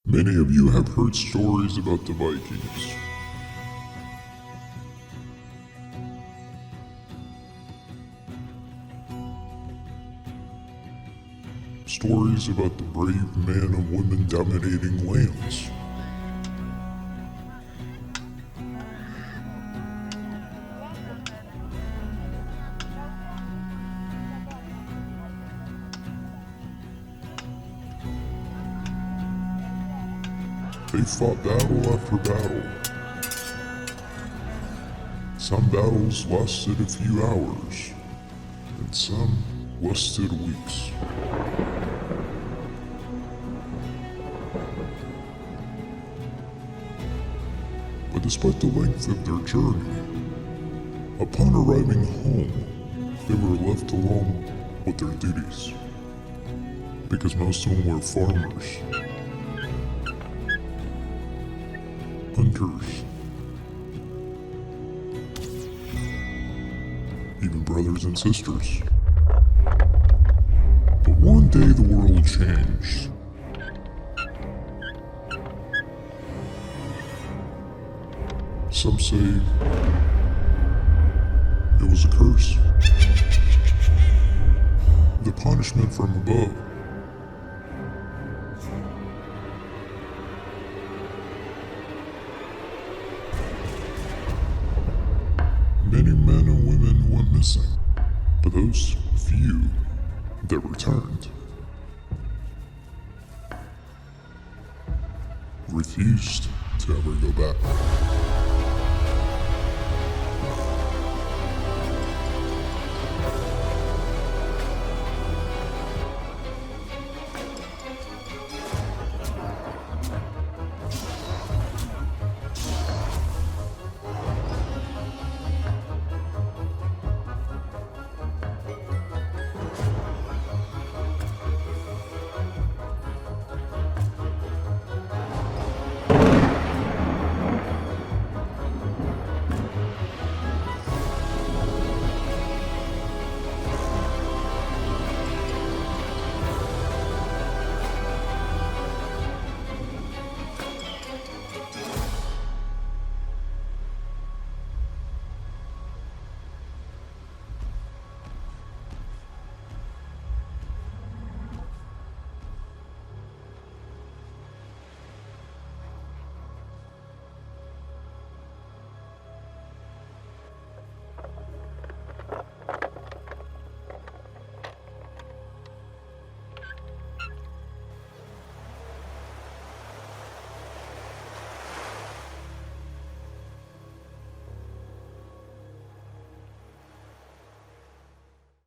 Many of you have heard stories about the Vikings. Stories about the brave men and women dominating lands. They fought battle after battle. Some battles lasted a few hours, and some lasted weeks. But despite the length of their journey, upon arriving home, they were left alone with their duties, because most of them were farmers, hunters, even brothers and sisters. But one day the world changed. Some say it was a curse, the punishment from above. Many men and women went missing, but those few that returned refused to ever go back.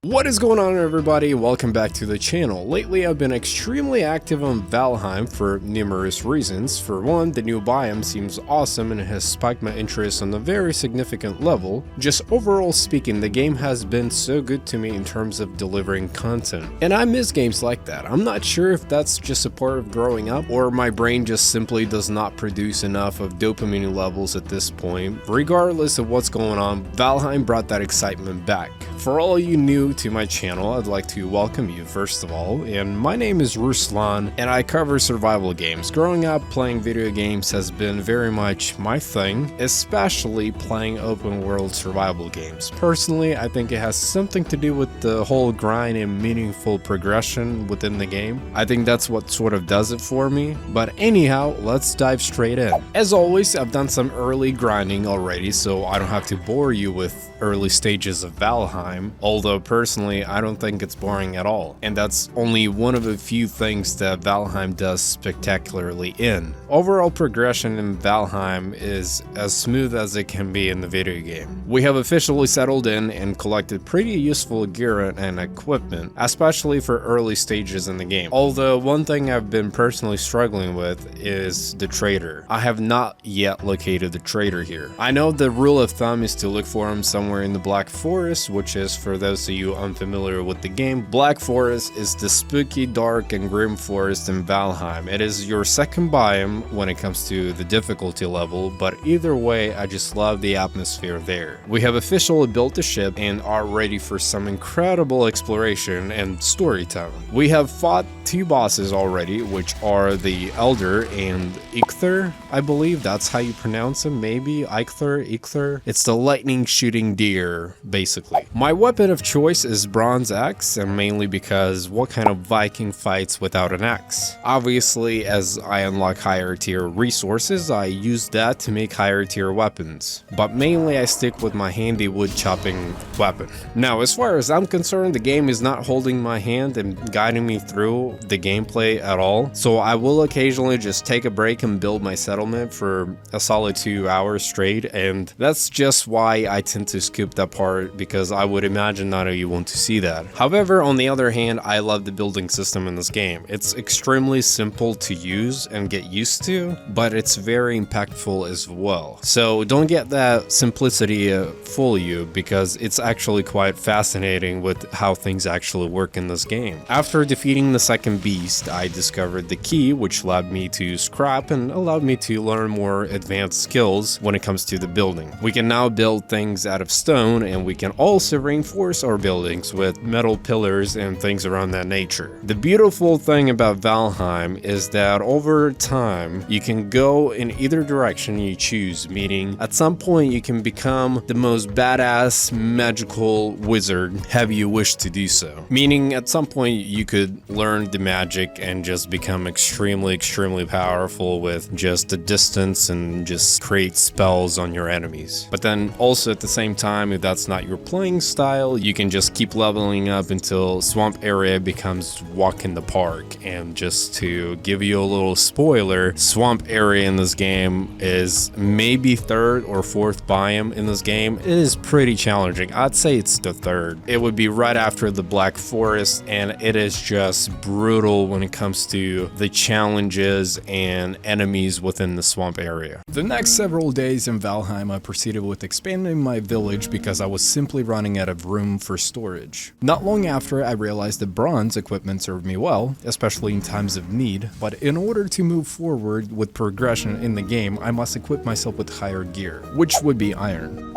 What is going on, everybody? Welcome back to the channel. Lately I've been extremely active on Valheim for numerous reasons. For one, the new biome seems awesome and it has spiked my interest on a very significant level. Just overall speaking, the game has been so good to me in terms of delivering content. And I miss games like that. I'm not sure if that's just a part of growing up or my brain just simply does not produce enough of dopamine levels at this point. Regardless of what's going on, Valheim brought that excitement back. For all you new to my channel, I'd like to welcome you first of all, and my name is Rooslahn and I cover survival games. Growing up, playing video games has been very much my thing, especially playing open world survival games. Personally, I think it has something to do with the whole grind and meaningful progression within the game. I think that's what sort of does it for me, but anyhow, let's dive straight in. As always, I've done some early grinding already, so I don't have to bore you with early stages of Valheim, although personally I don't think it's boring at all, and that's only one of a few things that Valheim does spectacularly in. Overall progression in Valheim is as smooth as it can be in the video game. We have officially settled in and collected pretty useful gear and equipment, especially for early stages in the game, although one thing I've been personally struggling with is the trader. I have not yet located the trader here. I know the rule of thumb is to look for him somewhere in the Black Forest, which sketches for those of you unfamiliar with the game. Black Forest is the spooky, dark, and grim forest in Valheim. It is your second biome when it comes to the difficulty level, but either way, I just love the atmosphere there. We have officially built the ship and are ready for some incredible exploration and storytelling. We have fought 2 bosses already, which are the Elder and Eikthyr, I believe that's how you pronounce him, maybe Eikthyr. It's the lightning shooting deer, basically. My weapon of choice is bronze axe, and mainly because what kind of Viking fights without an axe? Obviously, as I unlock higher tier resources, I use that to make higher tier weapons, but mainly I stick with my handy wood chopping weapon. Now, as far as I'm concerned, the game is not holding my hand and guiding me through the gameplay at all, so I will occasionally just take a break and build my settlement for a solid 2 hours straight, and that's just why I tend to skip that part, because I would imagine none of you want to see that. However, on the other hand, I love the building system in this game. It's extremely simple to use and get used to, but it's very impactful as well. So don't get that simplicity fool you, because it's actually quite fascinating with how things actually work in this game. After defeating the second beast, I discovered the key, which allowed me to scrap and allowed me to learn more advanced skills when it comes to the building. We can now build things out of stone, and we can also reinforce our buildings with metal pillars and things around that nature. The beautiful thing about Valheim is that over time, you can go in either direction you choose, meaning at some point you can become the most badass magical wizard, have you wish to do so. Meaning at some point you could learn the magic and just become extremely powerful with just the distance and just create spells on your enemies. But then also at the same time, if that's not your playing style, you can just keep leveling up until swamp area becomes walk in the park. And just to give you a little spoiler, swamp area in this game is maybe 3rd or 4th biome in this game. It is pretty challenging. I'd say it's the 3rd. It would be right after the Black Forest, and it is just brutal when it comes to the challenges and enemies within the swamp area. The next several days in Valheim, I proceeded with expanding my village because I was simply running out of room for storage. Not long after, I realized that bronze equipment served me well, especially in times of need, but in order to move forward with progression in the game, I must equip myself with higher gear, which would be iron.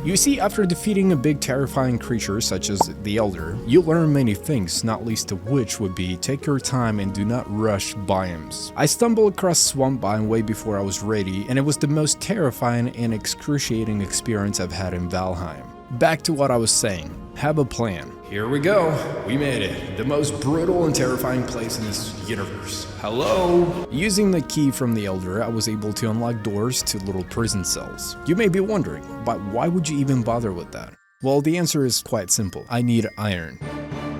You see, after defeating a big terrifying creature such as the Elder, you learn many things, not least of which would be take your time and do not rush biomes. I stumbled across swamp biome way before I was ready, and it was the most terrifying and excruciating experience I've had in Valheim. Back to what I was saying, have a plan. Here we go, we made it. The most brutal and terrifying place in this universe. Hello? Using the key from the Elder, I was able to unlock doors to little prison cells. You may be wondering, but why would you even bother with that? Well, the answer is quite simple. I need iron.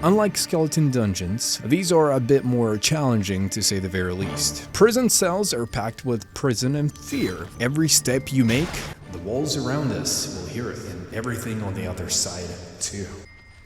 Unlike skeleton dungeons, these are a bit more challenging to say the very least. Prison cells are packed with prison and fear. Every step you make, the walls around us will hear it, and everything on the other side too.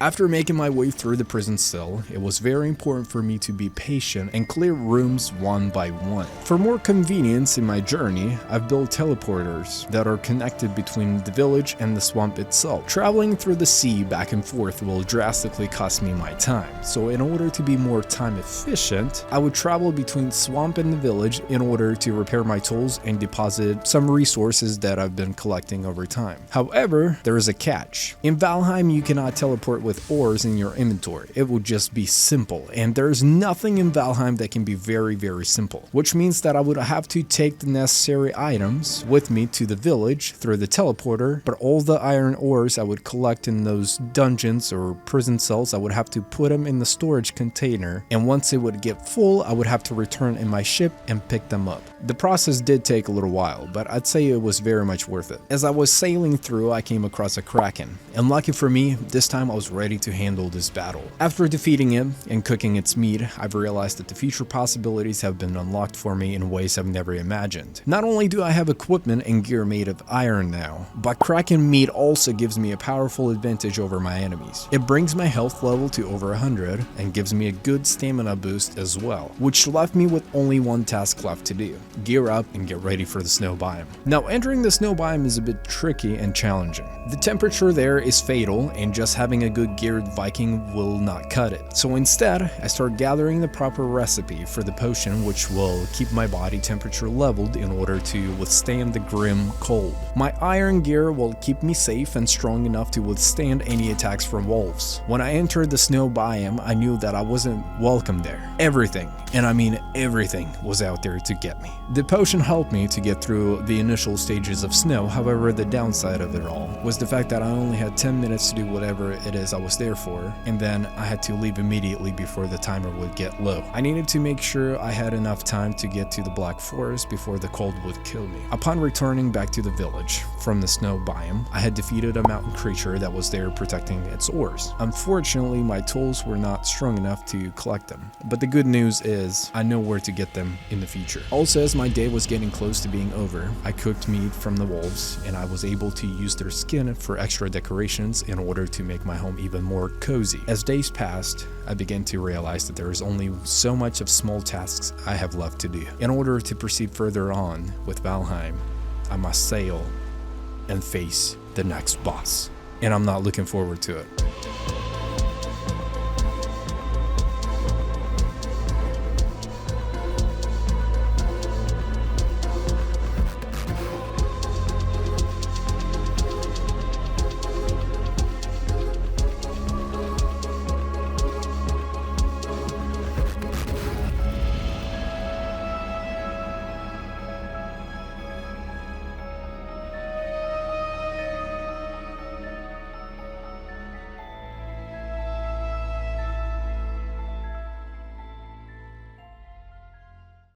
After making my way through the prison cell, it was very important for me to be patient and clear rooms one by one. For more convenience in my journey, I've built teleporters that are connected between the village and the swamp itself. Traveling through the sea back and forth will drastically cost me my time, so in order to be more time efficient, I would travel between swamp and the village in order to repair my tools and deposit some resources that I've been collecting over time. However, there is a catch. In Valheim, you cannot teleport with ores in your inventory. It will just be simple, and there's nothing in Valheim that can be very simple, which means that I would have to take the necessary items with me to the village through the teleporter, but all the iron ores I would collect in those dungeons or prison cells, I would have to put them in the storage container, and once it would get full, I would have to return in my ship and pick them up. The process did take a little while, but I'd say it was very much worth it. As I was sailing through, I came across a kraken, and lucky for me, this time I was ready ready to handle this battle. After defeating it and cooking its meat, I've realized that the future possibilities have been unlocked for me in ways I've never imagined. Not only do I have equipment and gear made of iron now, but cracking meat also gives me a powerful advantage over my enemies. It brings my health level to over 100 and gives me a good stamina boost as well, which left me with only one task left to do: gear up and get ready for the snow biome. Now, entering the snow biome is a bit tricky and challenging. The temperature there is fatal, and just having a good geared Viking will not cut it. So instead, I start gathering the proper recipe for the potion which will keep my body temperature leveled in order to withstand the grim cold. My iron gear will keep me safe and strong enough to withstand any attacks from wolves. When I entered the snow biome, I knew that I wasn't welcome there. Everything, and I mean everything, was out there to get me. The potion helped me to get through the initial stages of snow. However, the downside of it all was the fact that I only had 10 minutes to do whatever it is I was there for, and then I had to leave immediately before the timer would get low. I needed to make sure I had enough time to get to the Black Forest before the cold would kill me. Upon returning back to the village from the snow biome, I had defeated a mountain creature that was there protecting its ores. Unfortunately, my tools were not strong enough to collect them, but the good news is I know where to get them in the future. Also, as my day was getting close to being over, I cooked meat from the wolves, and I was able to use their skin for extra decorations in order to make my home even more cozy. As days passed, I began to realize that there is only so much of small tasks I have left to do. In order to proceed further on with Valheim, I must sail and face the next boss, and I'm not looking forward to it.